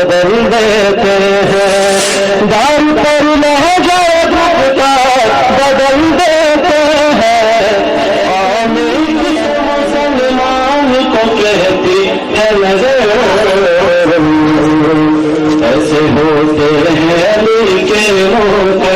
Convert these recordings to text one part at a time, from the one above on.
بدل دیتے ہیں، دار پر لہجہ رفتار بدل دیتے ہیں، آمین مسلمان کو کہتی ہے نظر، ایسے ہوتے ہیں علی کے ہوتے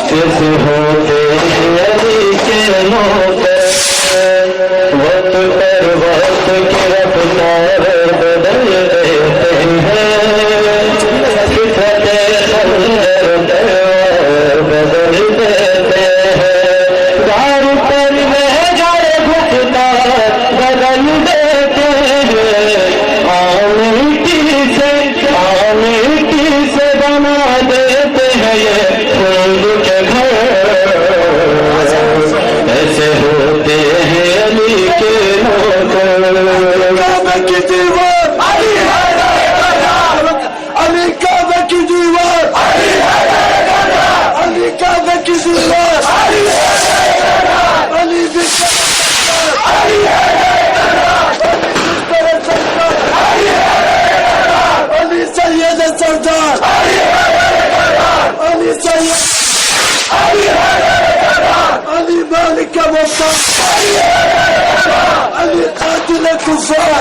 کیسے ہوتے ہیں علی کے ہوتے، وقت پر وقت کی رفتار بدل دیتے ہیں، فطرت خنجر بدل دیتے ہیں، دار پر لہجہ رفتار بدل دیتے ہیں، آمیٹی سے بنا دیتے ہیں یہ پھول کے گھر، ایسے ہوتے ہیں علی کے کعبہ کی دیوار علی، کعبہ کی دیوار علی، کعبہ کی دیوار علی، علی سید سردار علی سید علی مالک وفا علی قاتل الكفار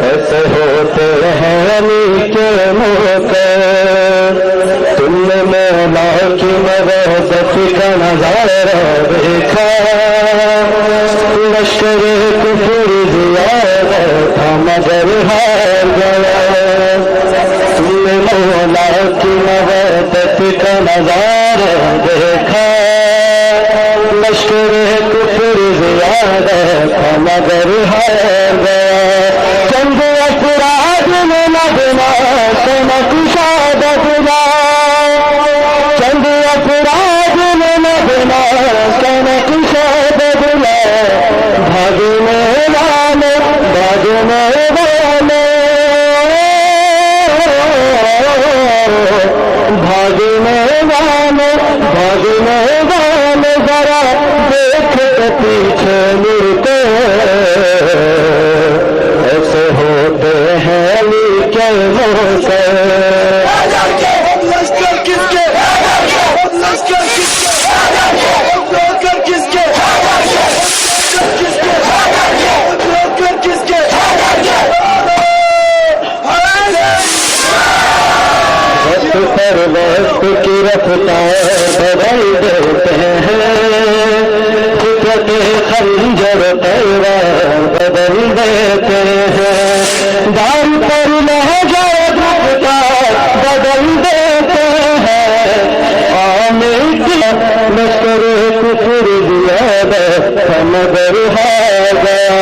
ایسے ہوتے ہیں علی کے موقع، تم نے مولا کی مبعثت کا نظارہ دیکھا، لشکر کفر زیادہ تھا مگر ہار گیا، تم نے مولا کی مبعثت کا نظارہ دیکھا، لشکر کفر زیادہ تھا مگر ہار گیا، چند افراد میں لگنا نقشہ بدلا، چند افراد میں لگنا نقشہ بدلا، بھاگنے والے ذرا دیکھ کے پیچھے مڑتے، ایسے ہوتے ہیں علی کے موقع، لشکر کس کے لشکر کس کے کس کے کس کے وقت پر وقت کی رفتار بدل دیتے ہیں، فطرت خنجر تلوار بدل دیتے ہیں، دار پر لہجہ رفتار بدل دیتے ہیں، آمیٹی لشکر کفر زیادہ مگر ہار گیا،